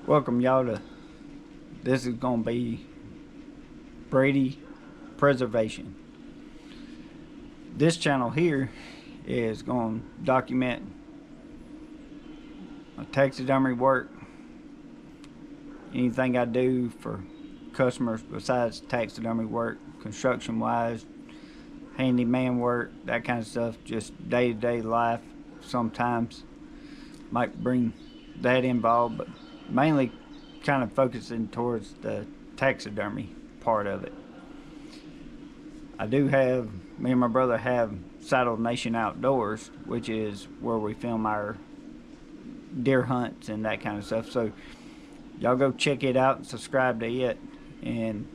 Welcome y'all to this is gonna be Brady Preservation. This channel here is gonna document my taxidermy work, anything I do for customers besides taxidermy work, construction wise, handyman work, that kind of stuff, just day-to-day life. Sometimes might bring that involved, but mainly kind of focusing towards the taxidermy part of it. I do have, me and my brother have Saddle Nation Outdoors, which is where we film our deer hunts and that kind of stuff. So y'all go check it out and subscribe to it, and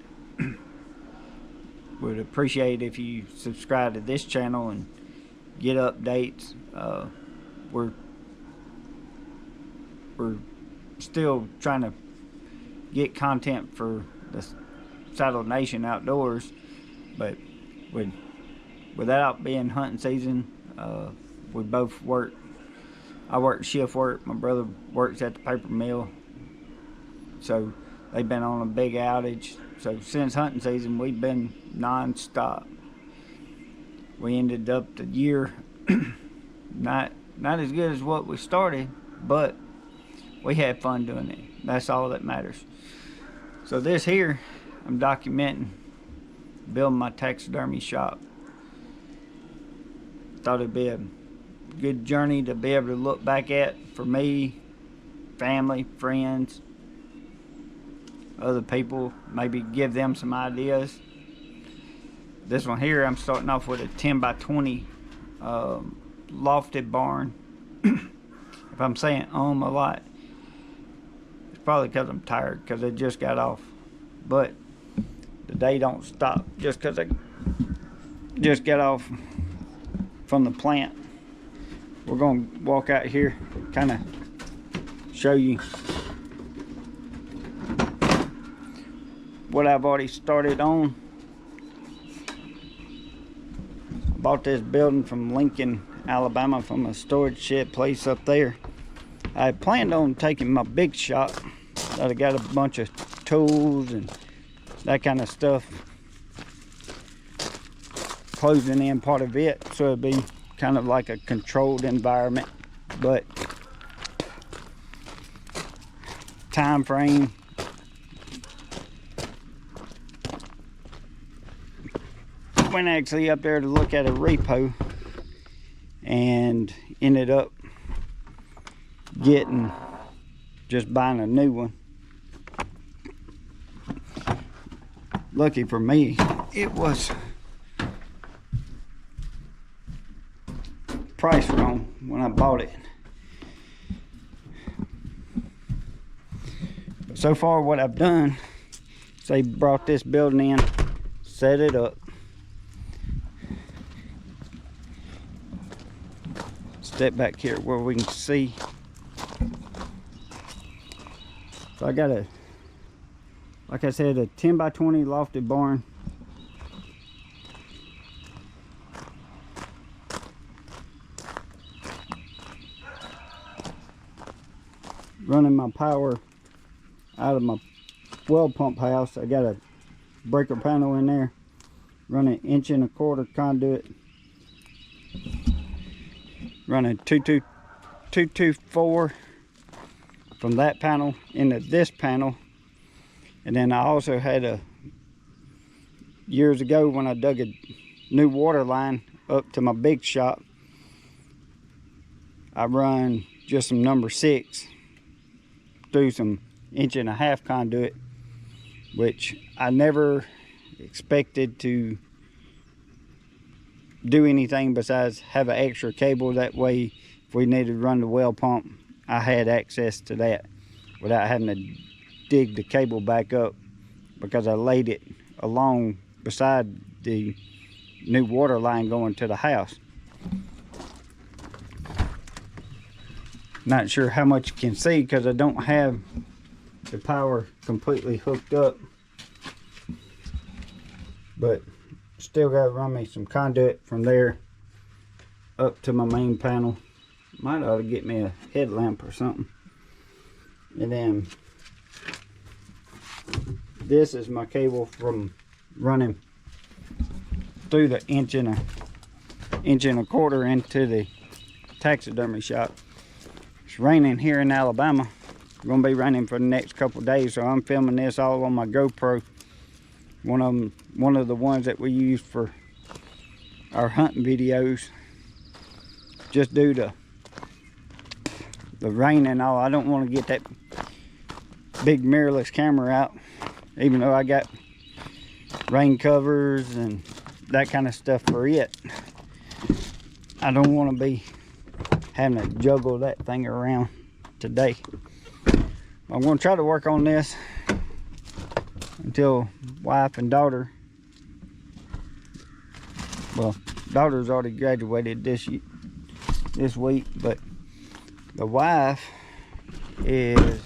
would appreciate if you subscribe to this channel and get updates. We're still trying to get content for the Saddle Nation Outdoors, but without being hunting season, we both work. I work shift work. My brother works at the paper mill, so they've been on a big outage. So since hunting season, we've been non-stop. We ended up the year not as good as what we started, but we had fun doing it. That's all that matters. So this here, I'm documenting building my taxidermy shop. Thought it'd be a good journey to be able to look back at for me, family, friends, other people, maybe give them some ideas. This one here, I'm starting off with a 10 by 20 lofted barn. If I'm saying a lot, it's probably because I'm tired, because I just got off. But the day don't stop just because I just got off from the plant. We're going to walk out here, kind of show you what I've already started on. I bought this building from Lincoln, Alabama, from a storage shed place up there. I planned on taking my big shop that I got a bunch of tools and that kind of stuff, closing in part of it, so it'd be kind of like a controlled environment. But time frame, went actually up there to look at a repo and ended up just buying a new one. Lucky for me, it was priced wrong when I bought it. But so far what I've done is they brought this building in, set it up, step back here where we can see. So I got a, like I said, a 10 by 20 lofted barn. Running my power out of my well pump house. I got a breaker panel in there, running 1.25" conduit, running 224 from that panel into this panel. And then I also had years ago when I dug a new water line up to my big shop, I run just some number 6 through some 1.5" conduit, which I never expected to do anything besides have an extra cable. That way, if we needed to run the well pump, I had access to that without having to dig the cable back up, because I laid it along beside the new water line going to the house. Not sure how much you can see because I don't have the power completely hooked up, but still got to run me some conduit from there up to my main panel. Might ought to get me a headlamp or something. And then This is my cable from running through the inch and a quarter into the taxidermy shop. It's raining here in Alabama. It's gonna be raining for the next couple days, so I'm filming this all on my GoPro. One of the ones that we use for our hunting videos. Just due to the rain and all, I don't want to get that big mirrorless camera out, even though I got rain covers and that kind of stuff for it. I don't want to be having to juggle that thing around today. I'm going to try to work on this until wife and daughter, well, daughter's already graduated this week, but the wife is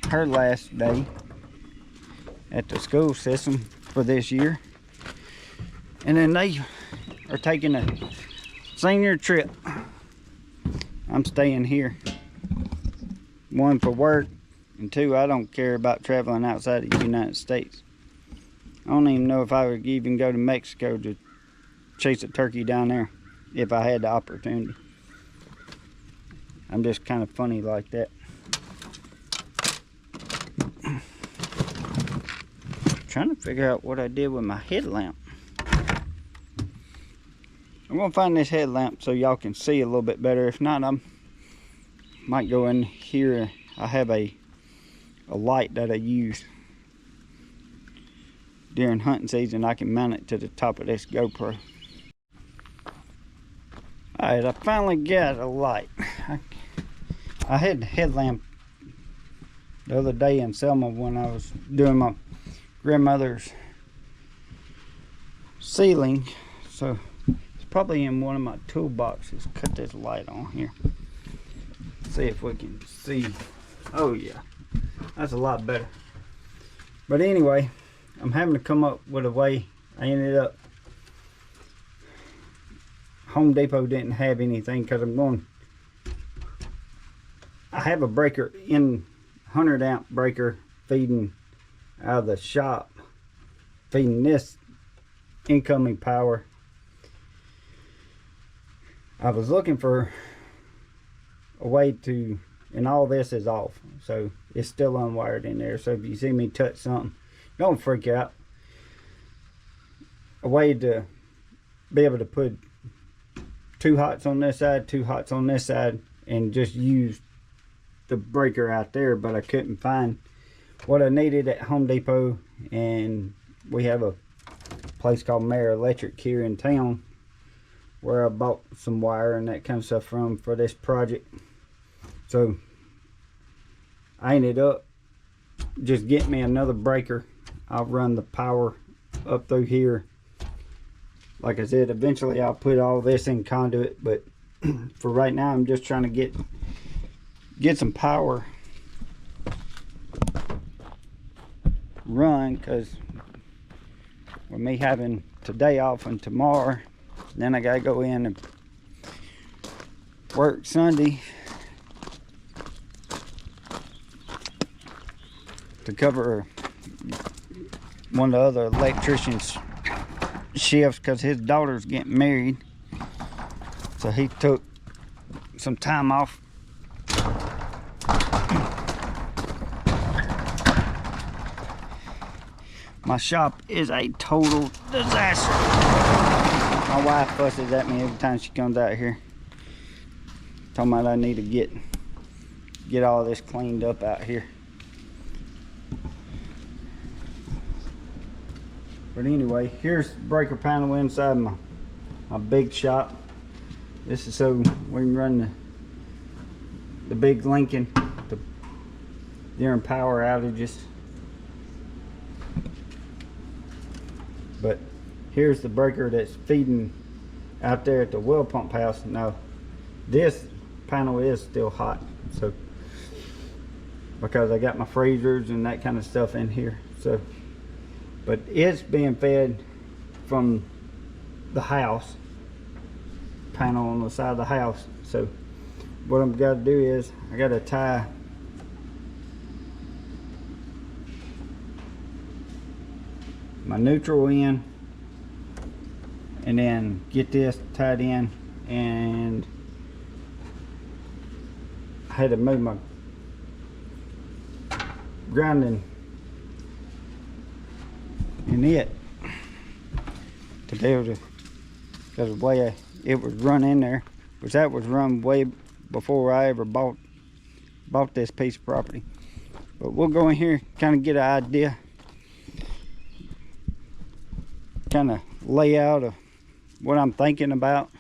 her last day at the school system for this year, and then they are taking a senior trip. I'm staying here, one for work, and two, I don't care about traveling outside of the United States. I don't even know if I would even go to Mexico to chase a turkey down there if I had the opportunity. I'm just kind of funny like that. Trying to figure out what I did with my headlamp. I'm gonna find this headlamp so y'all can see a little bit better. If not, I might go in here. I have a light that I use during hunting season. I can mount it to the top of this GoPro. Alright, I finally got a light. I had the headlamp the other day in Selma when I was doing my grandmother's ceiling, so it's probably in one of my toolboxes. Cut this light on here, see if we can see. Oh yeah, that's a lot better. But anyway, I'm having to come up with a way. I ended up, Home Depot didn't have anything because I have a breaker in, 100 amp breaker feeding out of the shop, feeding this incoming power. I was looking for a way to, and all this is off, so it's still unwired in there, so if you see me touch something, don't freak out. A way to be able to put 2 hots on this side, 2 hots on this side, and just use the breaker out there, but I couldn't find what I needed at Home Depot, and we have a place called Mayor Electric here in town where I bought some wire and that kind of stuff from for this project. So I ended up just getting me another breaker. I'll run the power up through here. Like I said, eventually I'll put all this in conduit, but for right now I'm just trying to get some power run, because with me having today off and tomorrow, then I gotta go in and work Sunday to cover one of the other electrician's shifts, because his daughter's getting married, so he took some time off. My shop is a total disaster. My wife fusses at me every time she comes out here, talking about I need to get all this cleaned up out here. But anyway, here's the breaker panel inside my big shop. This is so we can run the big Lincoln during power outages. But here's the breaker that's feeding out there at the well pump house. Now this panel is still hot, so because I got my freezers and that kind of stuff in here, so but it's being fed from the house panel on the side of the house. So what I'm got to do is I got to tie my neutral in, and then get this tied in, and I had to move my grounding in it to be able to, because the way it was run in there, which that was run way before I ever bought this piece of property. But we'll go in here, kind of get an idea, kind of layout of what I'm thinking about.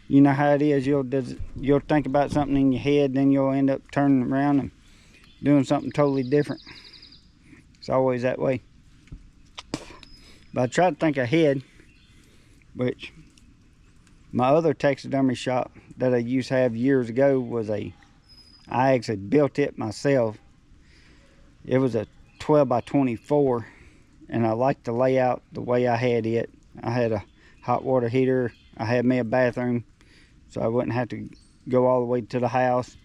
You know how it is, you'll think about something in your head, then you'll end up turning around and doing something totally different. It's always that way. But I try to think ahead, which my other taxidermy shop that I used to have years ago was I actually built it myself. It was a 12 by 24, and I liked the layout the way I had it. I had a hot water heater. I had me a bathroom, so I wouldn't have to go all the way to the house.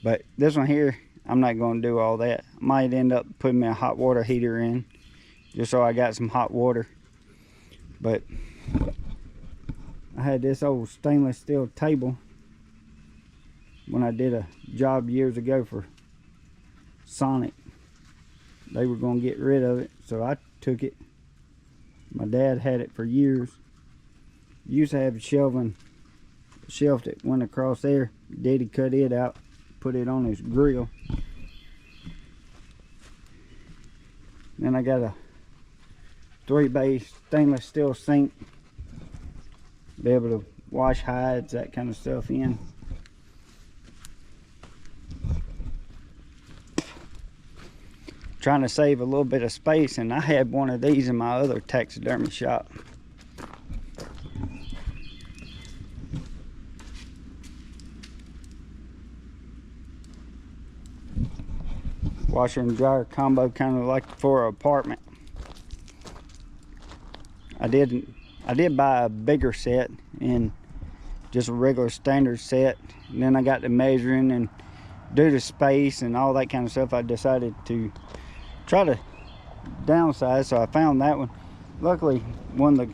But this one here, I'm not going to do all that. I might end up putting me a hot water heater in, just so I got some hot water. But I had this old stainless steel table when I did a job years ago for Sonic. They were going to get rid of it, so I took it. My dad had it for years. Used to have a shelf that went across there. Daddy cut it out, put it on his grill. Then I got a 3-bay stainless steel sink, be able to wash hides, that kind of stuff in. Trying to save a little bit of space, and I had one of these in my other taxidermy shop. Washer and dryer combo, kind of like for an apartment. I did buy a bigger set and just a regular standard set, and then I got to measuring, and due to space and all that kind of stuff, I decided to try to downsize, so I found that one. Luckily, one of the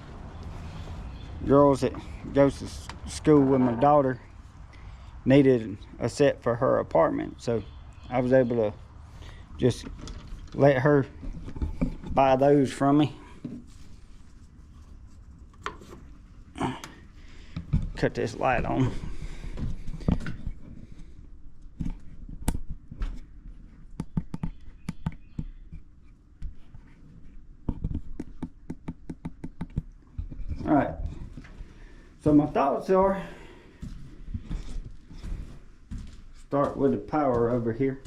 girls that goes to school with my daughter needed a set for her apartment, so I was able to just let her buy those from me. Cut this light on. All right, so my thoughts are, start with the power over here.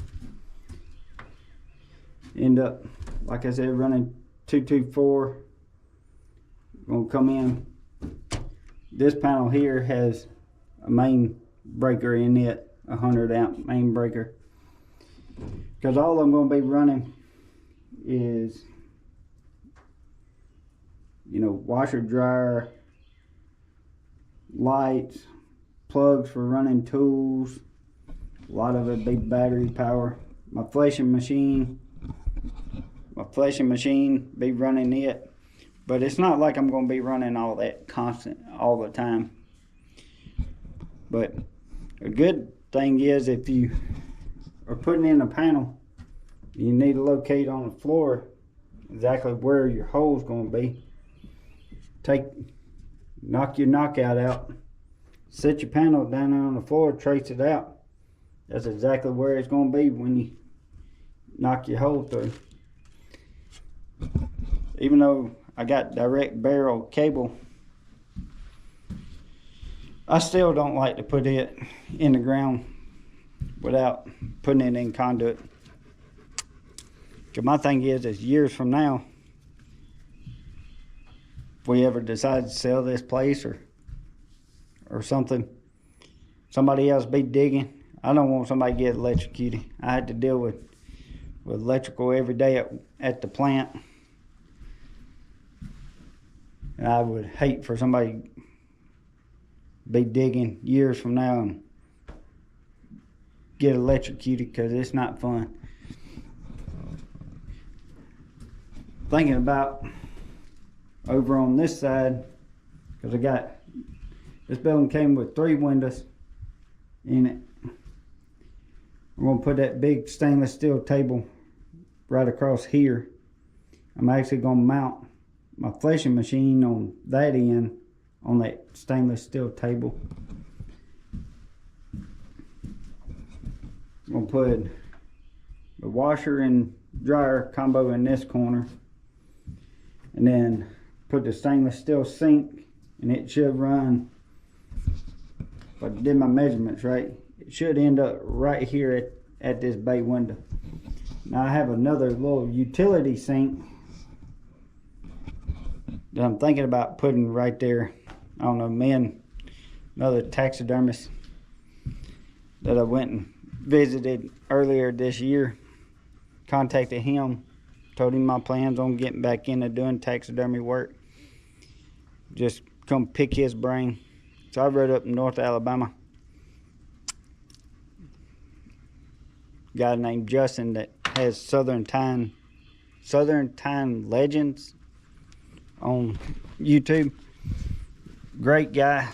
End up, like I said, running 224. Gonna come in. This panel here has a main breaker in it, a 100 amp main breaker. Because all I'm gonna be running is, you know, washer, dryer, lights, plugs for running tools. A lot of it be battery power. My fleshing machine be running it, but it's not like I'm going to be running all that constant all the time. But a good thing is, if you are putting in a panel, you need to locate on the floor exactly where your hole's going to be. Knock your knockout out, set your panel down there on the floor, trace it out. That's exactly where it's going to be when you knock your hole through. Even though I got direct barrel cable, I still don't like to put it in the ground without putting it in conduit. Because my thing is years from now, if we ever decide to sell this place or something, somebody else be digging, I don't want somebody to get electrocuted. I had to deal with electrical every day at the plant. And I would hate for somebody to be digging years from now and get electrocuted, because it's not fun. thinking about over on this side, because I got this building came with 3 windows in it. We're gonna put that big stainless steel table right across here. I'm actually gonna mount my fleshing machine on that end on that stainless steel table. I'm gonna put the washer and dryer combo in this corner, and then put the stainless steel sink, and it should run, if I did my measurements right, it should end up right here at this bay window. Now I have another little utility sink that I'm thinking about putting right there. I don't know, me and another taxidermist that I went and visited earlier this year, contacted him, told him my plans on getting back into doing taxidermy work. Just come pick his brain. So I rode up in North Alabama. Guy named Justin that has Southern Time Legends on YouTube. Great guy.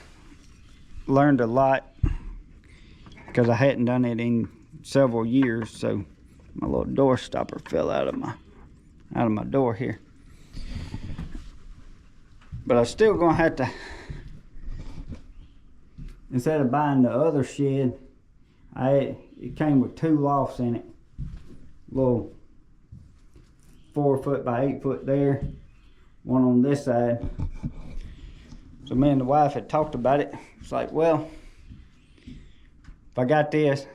Learned a lot because I hadn't done it in several years. So my little door stopper fell out of my door here. But I'm still gonna have to, instead of buying the other shed, it came with 2 lofts in it. Little 4 foot by 8 foot there, one on this side. So me and the wife had talked about it. It's like, well, if I got this,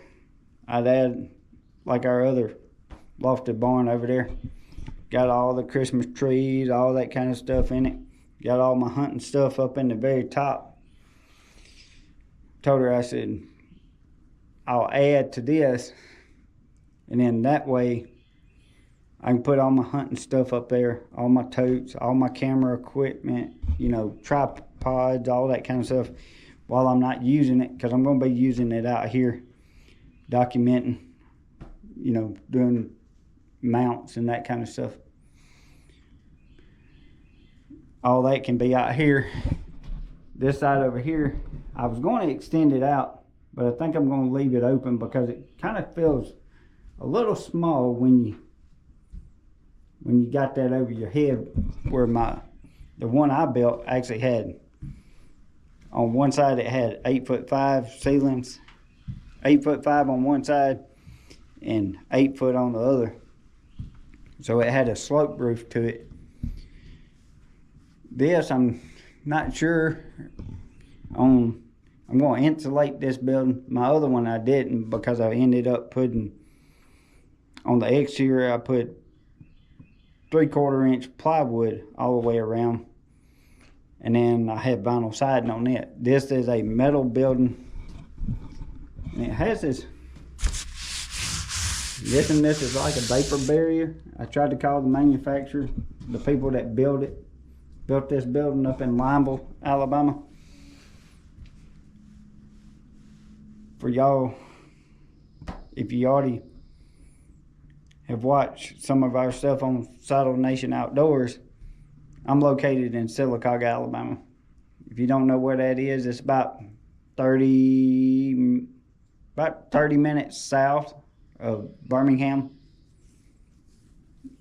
I'd add like our other lofted barn over there. Got all the Christmas trees, all that kind of stuff in it. Got all my hunting stuff up in the very top. Told her, I said, I'll add to this, and then that way I can put all my hunting stuff up there, all my totes, all my camera equipment, you know, tripods, all that kind of stuff, while I'm not using it, because I'm going to be using it out here, documenting, you know, doing mounts and that kind of stuff. All that can be out here. This side over here, I was going to extend it out, but I think I'm going to leave it open because it kind of feels a little small when you got that over your head, where the one I built actually had, on one side it had 8'5" ceilings, 8'5" on one side and 8 foot on the other. So it had a slope roof to it. This, I'm not sure on. I'm going to insulate this building. My other one I didn't, because I ended up putting, on the exterior, I put 3/4 inch plywood all the way around. And then I had vinyl siding on it. This is a metal building. And it has this, I'm guessing this is like a vapor barrier. I tried to call the manufacturer, the people that built this building up in Lineville, Alabama. For y'all, if you already have watched some of our stuff on Saddle Nation Outdoors, I'm located in Sylacauga, Alabama. If you don't know where that is, it's about 30 minutes south of Birmingham,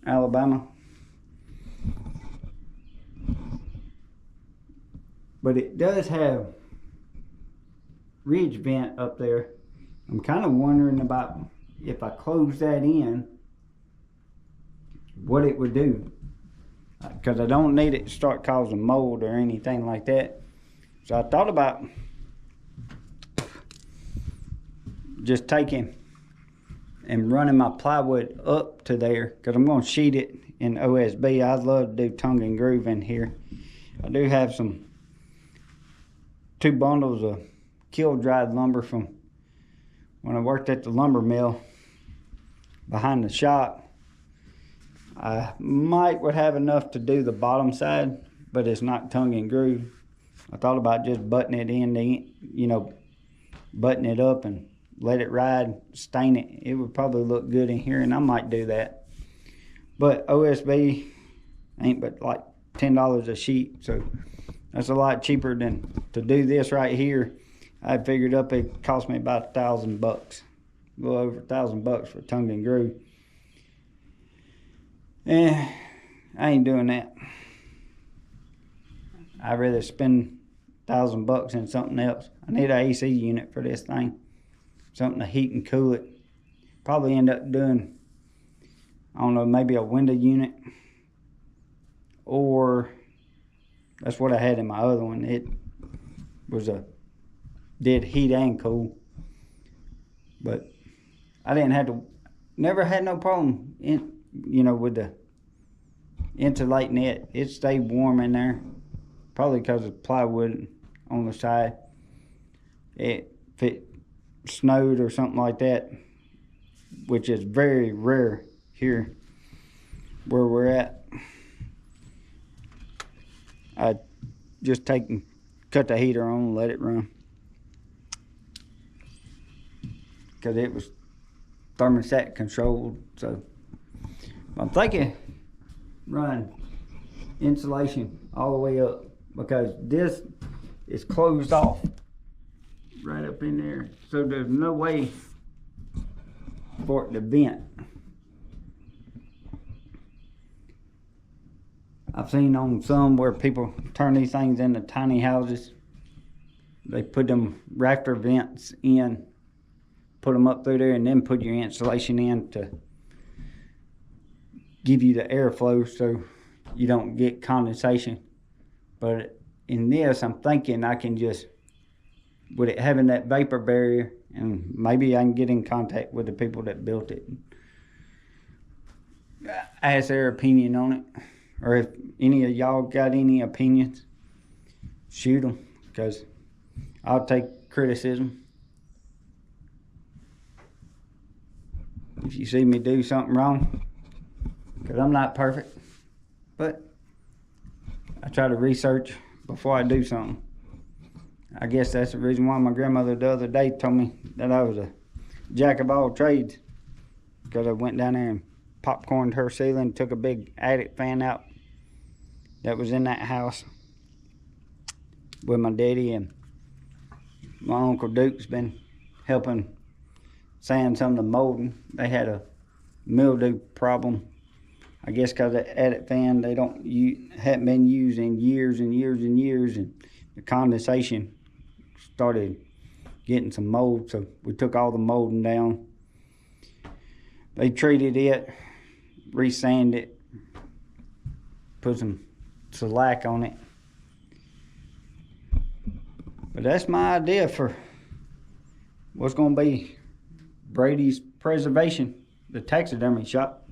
Alabama. But it does have ridge vent up there. I'm kind of wondering about, if I close that in, what it would do, because I don't need it to start causing mold or anything like that. So I thought about just taking and running my plywood up to there, because I'm going to sheet it in OSB. I'd love to do tongue and groove in here. I do have 2 bundles of kiln-dried lumber from when I worked at the lumber mill behind the shop. I would have enough to do the bottom side, but it's not tongue and groove. I thought about just buttoning it in, button it up and let it ride, stain it. It would probably look good in here, and I might do that. But OSB, ain't but like $10 a sheet. So that's a lot cheaper than to do this right here. I figured up it cost me about $1,000, a little over $1,000 for tongue and groove. And I ain't doing that. I'd rather spend $1,000 in something else. I need an AC unit for this thing, something to heat and cool it. Probably end up doing, I don't know, maybe a window unit, or that's what I had in my other one. It was did heat and cool, but I didn't have to, never had no problem with the insulating it. It stayed warm in there, probably because of plywood on the side. If it snowed or something like that, which is very rare here where we're at, I just cut the heater on and let it run, because it was thermostat controlled. So I'm thinking run insulation all the way up, because this is closed off right up in there, so there's no way for it to vent. I've seen on some where people turn these things into tiny houses. They put them rafter vents in, put them up through there, and then put your insulation in to give you the airflow so you don't get condensation. But in this, I'm thinking I can just, with it having that vapor barrier, and maybe I can get in contact with the people that built it, ask their opinion on it. Or if any of y'all got any opinions, shoot them, because I'll take criticism. If you see me do something wrong, because I'm not perfect, but I try to research before I do something. I guess that's the reason why my grandmother the other day told me that I was a jack of all trades, because I went down there and popcorned her ceiling, took a big attic fan out that was in that house with my daddy, and my Uncle Duke's been helping sand some of the molding. They had a mildew problem, I guess, because the attic fan hadn't been used in years and years and years, and the condensation started getting some mold. So we took all the molding down. They treated it, re-sanded it, put some shellac on it. But that's my idea for what's going to be Brady's preservation, the taxidermy shop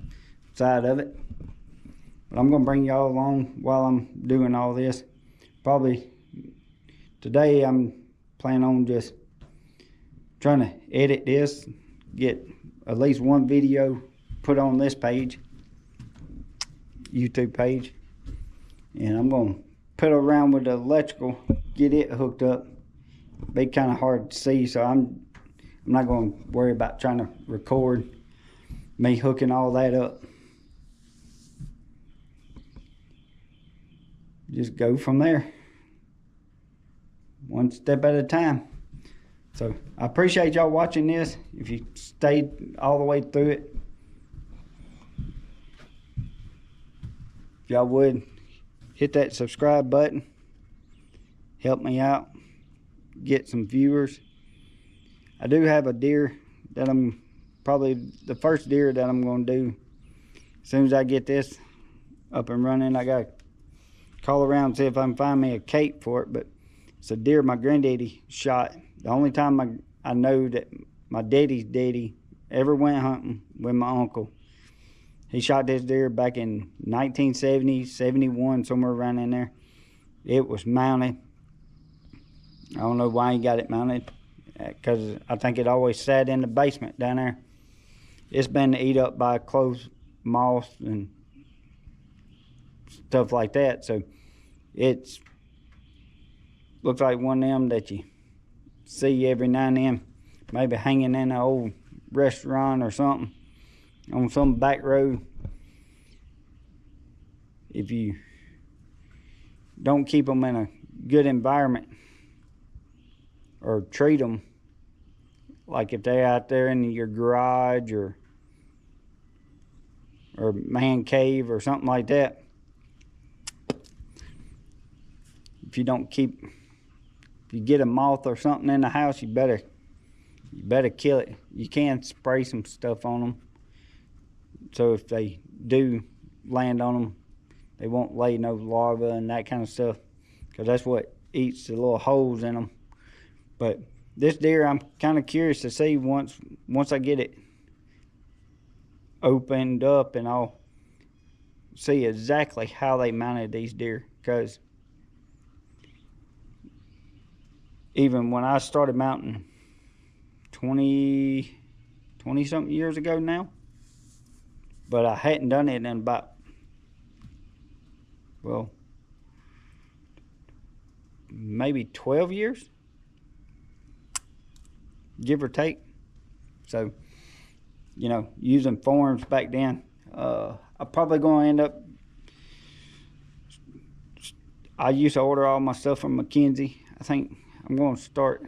side of it. But I'm going to bring y'all along while I'm doing all this. Probably today I'm planning on just trying to edit this, get at least one video put on this page, YouTube page, and I'm going to piddle around with the electrical, get it hooked up. Be kind of hard to see, so I'm not going to worry about trying to record me hooking all that up. Just go from there, one step at a time. So I appreciate y'all watching this. If you stayed all the way through it, if y'all would hit that subscribe button, help me out, get some viewers. I do have a deer that I'm probably the first deer that I'm going to do. As soon as I get this up and running, I got to call around and see if I can find me a cape for it. But it's a deer my granddaddy shot. The only time I know that my daddy's daddy ever went hunting with my uncle. He shot this deer back in 1970, 71, somewhere around in there. It was mounted. I don't know why he got it mounted, because I think it always sat in the basement down there. It's been eat up by clothes moss and stuff like that. So it's looks like one of them that you see every now and then, maybe hanging in an old restaurant or something on some back road. if you don't keep them in a good environment or treat them, like if they're out there in your garage or man cave or something like that, if you get a moth or something in the house, you better kill it. You can spray some stuff on them, so if they do land on them, they won't lay no larvae and that kind of stuff, because that's what eats the little holes in them. But this deer, I'm kind of curious to see once I get it opened up, and I'll see exactly how they mounted these deer, because even when I started mounting 20 something years ago now, but I hadn't done it in about, well, maybe 12 years, give or take. So, you know, using forms back then, I'm probably going to end up, I used to order all my stuff from McKinsey. I think I'm going to start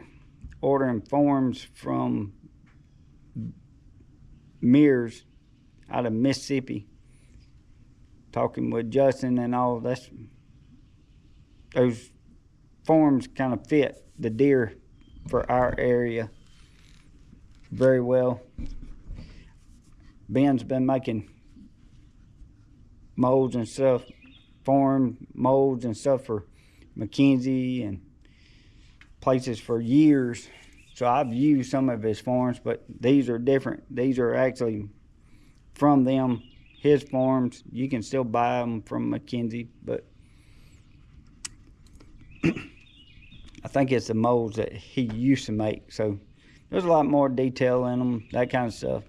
ordering forms from Mears out of Mississippi. Talking with Justin and all, those forms kind of fit the deer for our area very well. Ben's been making molds and stuff, form molds and stuff for McKinsey and places for years. So I've used some of his forms, but these are different. These are actually from them, his forms. You can still buy them from McKinsey, but I think it's the molds that he used to make. So there's a lot more detail in them, that kind of stuff.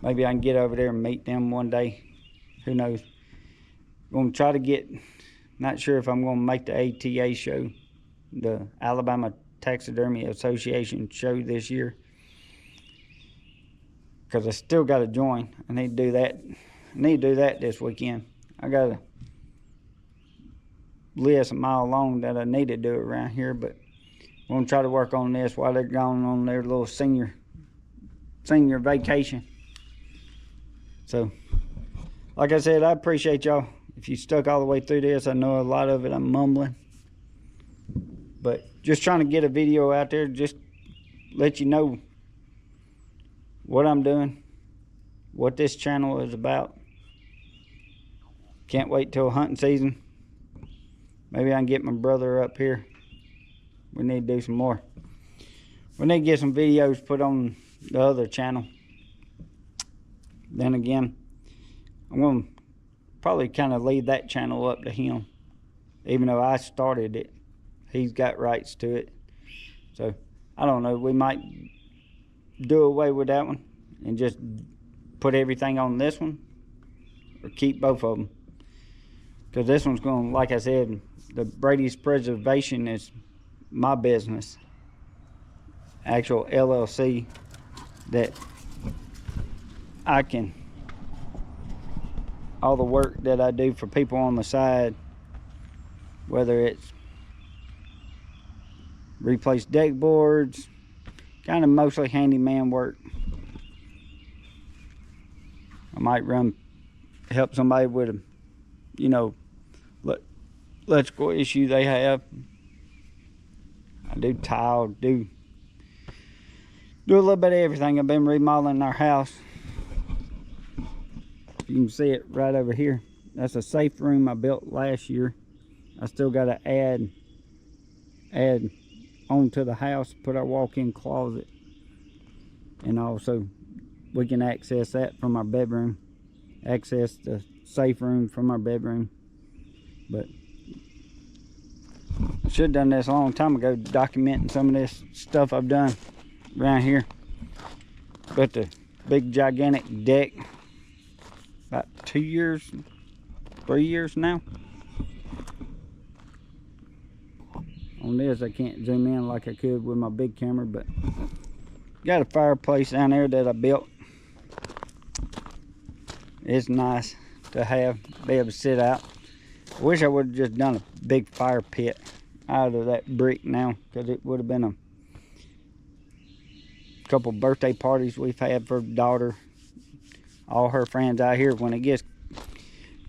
Maybe I can get over there and meet them one day. Who knows? I'm going to try to get, not sure if I'm going to make the ATA show, the Alabama Taxidermy Association show this year, because I still got to join. I need to do that. I need to do that this weekend. I got a list a mile long that I need to do around here, but I'm going to try to work on this while they're going on their little senior vacation. So, like I said, I appreciate y'all. If you stuck all the way through this, I know a lot of it I'm mumbling, but just trying to get a video out there, just let you know what I'm doing, what this channel is about. Can't wait till hunting season. Maybe I can get my brother up here. We need to do some more. We need to get some videos put on the other channel. Then again, I'm going to probably kind of leave that channel up to him. Even though I started it, he's got rights to it. So, I don't know. We might do away with that one and just put everything on this one, or keep both of them. Because this one's going, like I said, the Brady's Preservation is my business. Actual LLC that I can, all the work that I do for people on the side, whether it's replace deck boards, kind of mostly handyman work. I might help somebody with a, you know, electrical issue they have. I do tile, do a little bit of everything. I've been remodeling our house. You can see it right over here. That's a safe room I built last year. I still got to add onto the house, put our walk-in closet, and also we can access that from our bedroom, access the safe room from our bedroom. But I should have done this a long time ago, documenting some of this stuff I've done around here. Built the big gigantic deck about 2 years, 3 years now. On this I can't zoom in like I could with my big camera, but got a fireplace down there that I built. It's nice. to have, be able to sit out. I wish I would have just done a big fire pit out of that brick now, because it would have been a couple birthday parties we've had for daughter, all her friends out here. When it gets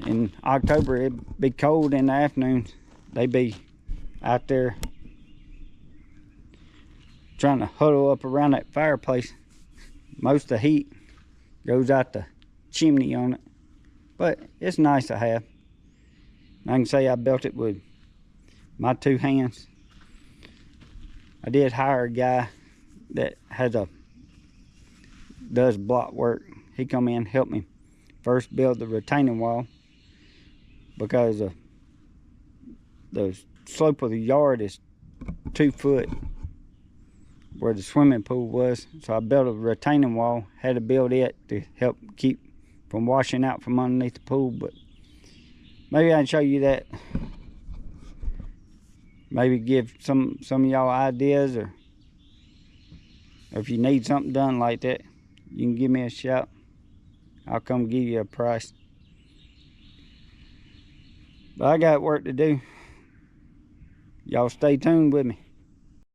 in October, it'd be cold in the afternoons. They'd be out there trying to huddle up around that fireplace. Most of the heat goes out the chimney on it, but it's nice to have. I can say I built it with my 2 hands. I did hire a guy that does block work. He come in and helped me first build the retaining wall, because the slope of the yard is 2 foot where the swimming pool was. So I built a retaining wall, had to build it to help keep from washing out from underneath the pool. But maybe I can show you that. Maybe give some of y'all ideas, or if you need something done like that, you can give me a shout. I'll come give you a price. But I got work to do. Y'all stay tuned with me.